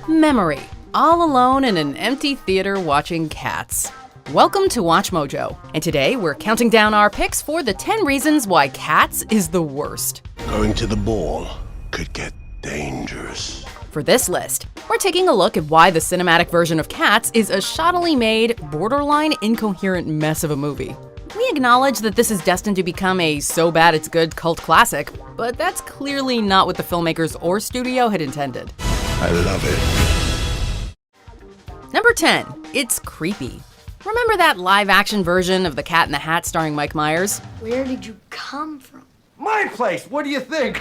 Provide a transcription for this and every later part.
Memory. All alone in an empty theater watching Cats. Welcome to WatchMojo, and today we're counting down our picks for the 10 reasons why Cats is the worst. Going to the ball could get dangerous. For this list, we're taking a look at why the cinematic version of Cats is a shoddily made, borderline incoherent mess of a movie. We acknowledge that this is destined to become a so bad it's good cult classic, but that's clearly not what the filmmakers or studio had intended. I love it. Number 10. It's creepy. Remember that live-action version of The Cat in the Hat starring Mike Myers? Where did you come from? My place, what do you think?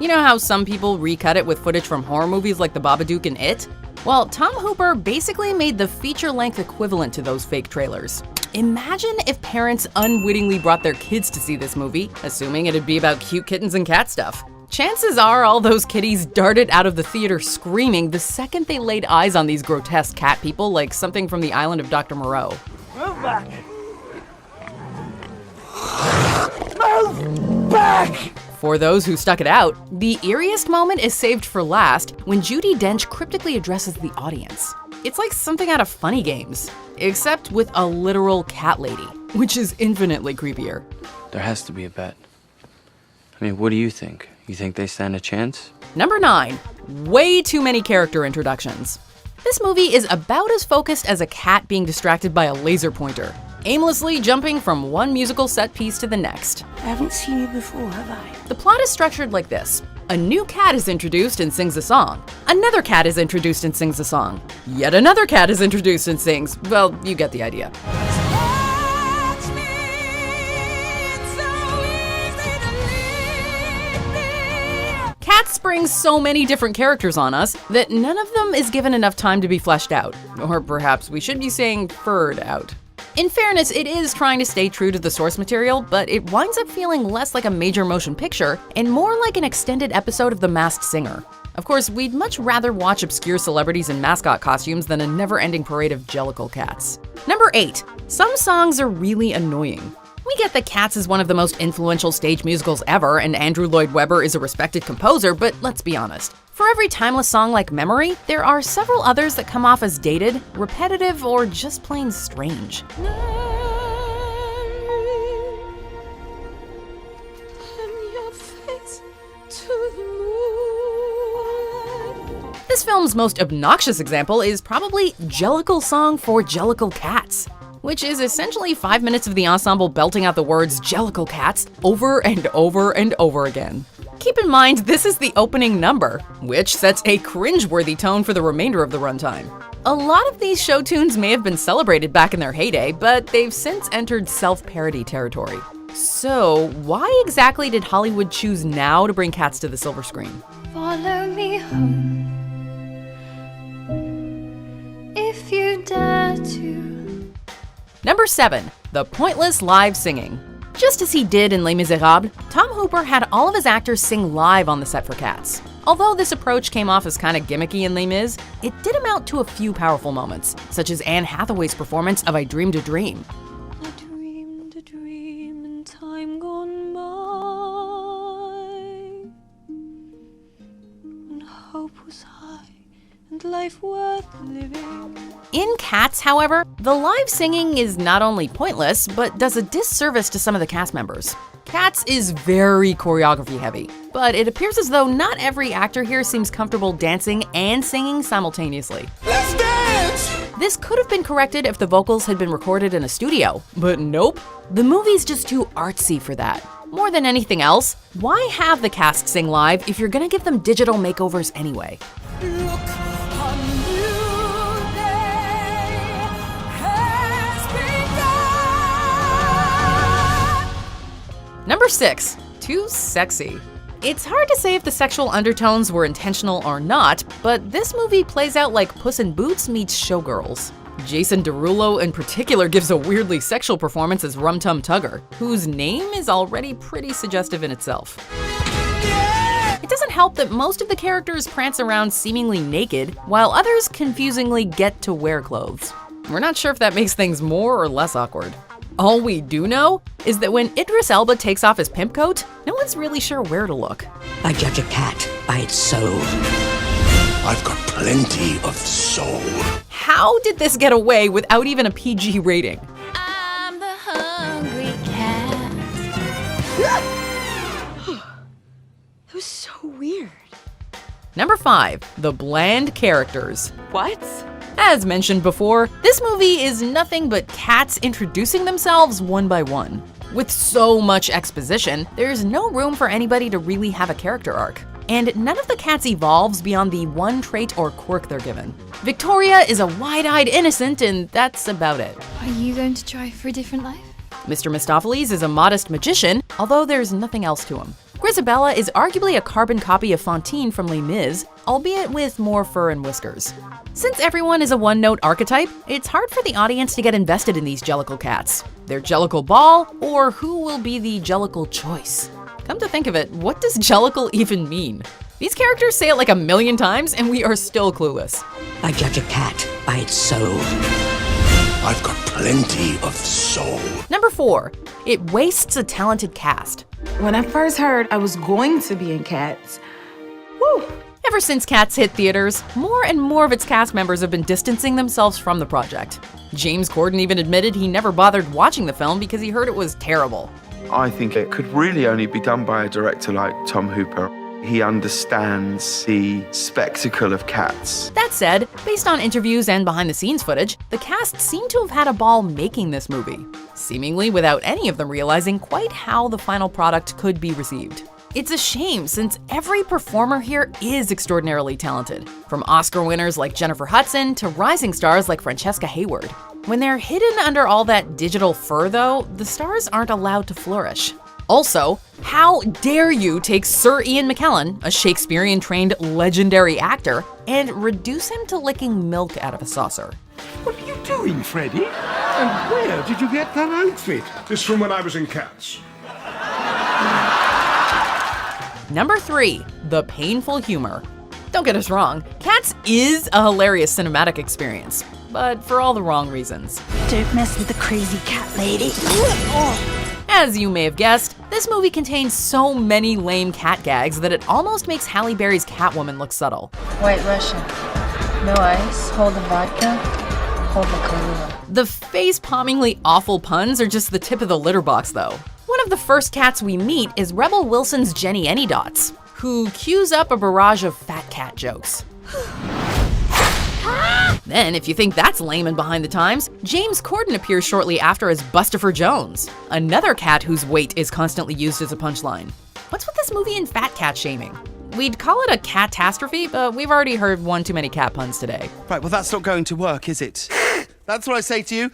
You know how some people recut it with footage from horror movies like The Babadook and It? Well, Tom Hooper basically made the feature-length equivalent to those fake trailers. Imagine if parents unwittingly brought their kids to see this movie, assuming it'd be about cute kittens and cat stuff. Chances are all those kitties darted out of the theater screaming the second they laid eyes on these grotesque cat people like something from the island of Dr. Moreau. Move back! Move back! For those who stuck it out, the eeriest moment is saved for last when Judi Dench cryptically addresses the audience. It's like something out of Funny Games, except with a literal cat lady, which is infinitely creepier. There has to be a bet. I mean, what do you think? You think they stand a chance? Number 9. Way too many character introductions. This movie is about as focused as a cat being distracted by a laser pointer, aimlessly jumping from one musical set piece to the next. I haven't seen you before, have I? The plot is structured like this. A new cat is introduced and sings a song. Another cat is introduced and sings a song. Yet another cat is introduced and sings. Well, you get the idea. Cats springs so many different characters on us that none of them is given enough time to be fleshed out. Or perhaps we should be saying furred out. In fairness, it is trying to stay true to the source material, but it winds up feeling less like a major motion picture and more like an extended episode of The Masked Singer. Of course, we'd much rather watch obscure celebrities in mascot costumes than a never-ending parade of jellicle cats. Number 8. Some songs are really annoying. We get that Cats is one of the most influential stage musicals ever, and Andrew Lloyd Webber is a respected composer, but let's be honest. For every timeless song like Memory, there are several others that come off as dated, repetitive, or just plain strange. This film's most obnoxious example is probably Jellicle Song for Jellicle Cats, which is essentially 5 minutes of the ensemble belting out the words Jellicle Cats over and over and over again. Keep in mind, this is the opening number, which sets a cringeworthy tone for the remainder of the runtime. A lot of these show tunes may have been celebrated back in their heyday, but they've since entered self-parody territory. So, why exactly did Hollywood choose now to bring Cats to the silver screen? Follow me home, if you dare to. Number 7. The pointless live singing. Just as he did in Les Miserables, Tom Hooper had all of his actors sing live on the set for Cats. Although this approach came off as kinda gimmicky in Les Mis, it did amount to a few powerful moments, such as Anne Hathaway's performance of I Dreamed a Dream. I dreamed a dream in time gone by, when hope was high and life worth living. In Cats, however, the live singing is not only pointless, but does a disservice to some of the cast members. Cats is very choreography heavy, but it appears as though not every actor here seems comfortable dancing and singing simultaneously. Let's dance! This could have been corrected if the vocals had been recorded in a studio, but nope. The movie's just too artsy for that. More than anything else, why have the cast sing live if you're gonna give them digital makeovers anyway? Number 6. Too sexy. It's hard to say if the sexual undertones were intentional or not, but this movie plays out like Puss in Boots meets Showgirls. Jason Derulo in particular gives a weirdly sexual performance as Rum Tum Tugger, whose name is already pretty suggestive in itself. It doesn't help that most of the characters prance around seemingly naked, while others confusingly get to wear clothes. We're not sure if that makes things more or less awkward. All we do know is that when Idris Elba takes off his pimp coat, no one's really sure where to look. I judge a cat by its soul. I've got plenty of soul. How did this get away without even a PG rating? I'm the hungry cat. That was so weird. Number 5, the bland characters. What? As mentioned before, this movie is nothing but cats introducing themselves one by one. With so much exposition, there's no room for anybody to really have a character arc. And none of the cats evolves beyond the one trait or quirk they're given. Victoria is a wide-eyed innocent, and that's about it. Are you going to try for a different life? Mr. Mistopheles is a modest magician, although there's nothing else to him. Grisabella is arguably a carbon copy of Fantine from Les Mis, albeit with more fur and whiskers. Since everyone is a one-note archetype, it's hard for the audience to get invested in these Jellicle cats. Their Jellicle ball, or who will be the Jellicle choice? Come to think of it, what does Jellicle even mean? These characters say it like a million times, and we are still clueless. I judge a cat by its soul. I've got plenty of soul. Number 4, it wastes a talented cast. When I first heard I was going to be in Cats, whew, Ever since Cats hit theaters, more and more of its cast members have been distancing themselves from the project. James Corden even admitted he never bothered watching the film because he heard it was terrible. I think it could really only be done by a director like Tom Hooper. He understands the spectacle of cats. That said, based on interviews and behind-the-scenes footage, the cast seem to have had a ball making this movie, seemingly without any of them realizing quite how the final product could be received. It's a shame since every performer here is extraordinarily talented, from Oscar winners like Jennifer Hudson to rising stars like Francesca Hayward. When they're hidden under all that digital fur though, the stars aren't allowed to flourish. Also, how dare you take Sir Ian McKellen, a Shakespearean-trained legendary actor, and reduce him to licking milk out of a saucer? What are you doing, Freddie? And where did you get that outfit? This from when I was in Cats. Number 3, the painful humor. Don't get us wrong, Cats is a hilarious cinematic experience, but for all the wrong reasons. Don't mess with the crazy cat lady. As you may have guessed, this movie contains so many lame cat gags that it almost makes Halle Berry's Catwoman look subtle. White Russian. No ice. Hold the vodka. Hold the Kahlua. The face-palmingly awful puns are just the tip of the litter box, though. One of the first cats we meet is Rebel Wilson's Jenny Anydots, who cues up a barrage of fat cat jokes. Then, if you think that's lame and behind the times, James Corden appears shortly after as Bustopher Jones, another cat whose weight is constantly used as a punchline. What's with this movie and fat cat shaming? We'd call it a catastrophe, but we've already heard one too many cat puns today. Right, well that's not going to work, is it? That's what I say to you.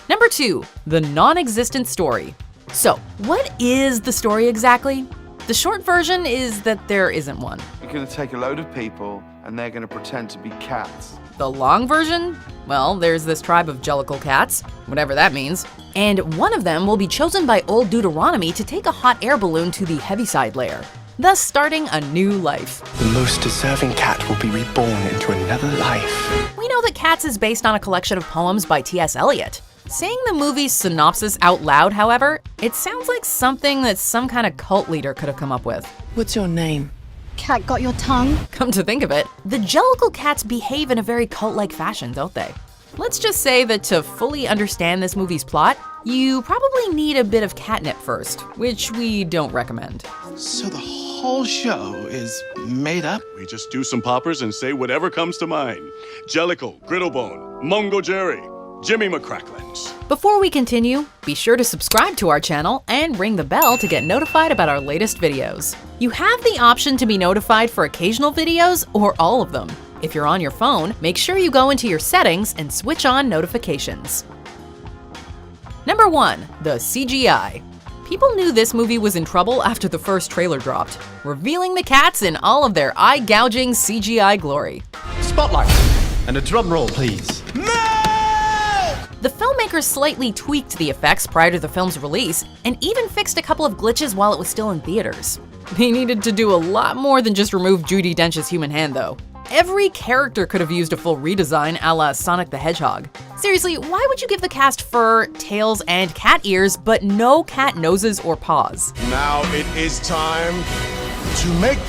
Number 2, the non-existent story. So, what is the story exactly? The short version is that there isn't one. You're going to take a load of people and they're going to pretend to be cats. The long version? Well, there's this tribe of Jellicle cats, whatever that means, and one of them will be chosen by Old Deuteronomy to take a hot air balloon to the Heaviside layer, thus starting a new life. The most deserving cat will be reborn into another life. We know that Cats is based on a collection of poems by T.S. Eliot. Saying the movie's synopsis out loud, however, it sounds like something that some kind of cult leader could have come up with. What's your name? Cat got your tongue? Come to think of it, the Jellicle cats behave in a very cult-like fashion, don't they? Let's just say that to fully understand this movie's plot, you probably need a bit of catnip first, which we don't recommend. So the whole show is made up? We just do some poppers and say whatever comes to mind. Jellicle, Griddlebone, Mungo Jerry, Jimmy McCracklins. Before we continue, be sure to subscribe to our channel and ring the bell to get notified about our latest videos. You have the option to be notified for occasional videos or all of them. If you're on your phone, make sure you go into your settings and switch on notifications. Number 1, the CGI. People knew this movie was in trouble after the first trailer dropped, revealing the cats in all of their eye-gouging CGI glory. Spotlight. And a drum roll, please. The filmmakers slightly tweaked the effects prior to the film's release, and even fixed a couple of glitches while it was still in theaters. They needed to do a lot more than just remove Judi Dench's human hand, though. Every character could have used a full redesign a la Sonic the Hedgehog. Seriously, why would you give the cast fur, tails, and cat ears, but no cat noses or paws? Now it is time to make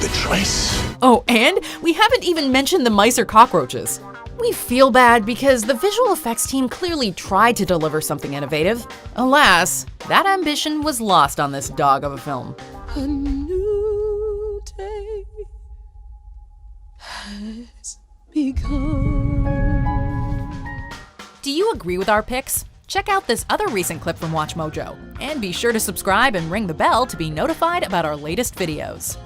the trace. Oh, and we haven't even mentioned the mice or cockroaches. We feel bad because the visual effects team clearly tried to deliver something innovative. Alas, that ambition was lost on this dog of a film. A new day has begun. Do you agree with our picks? Check out this other recent clip from WatchMojo, and be sure to subscribe and ring the bell to be notified about our latest videos.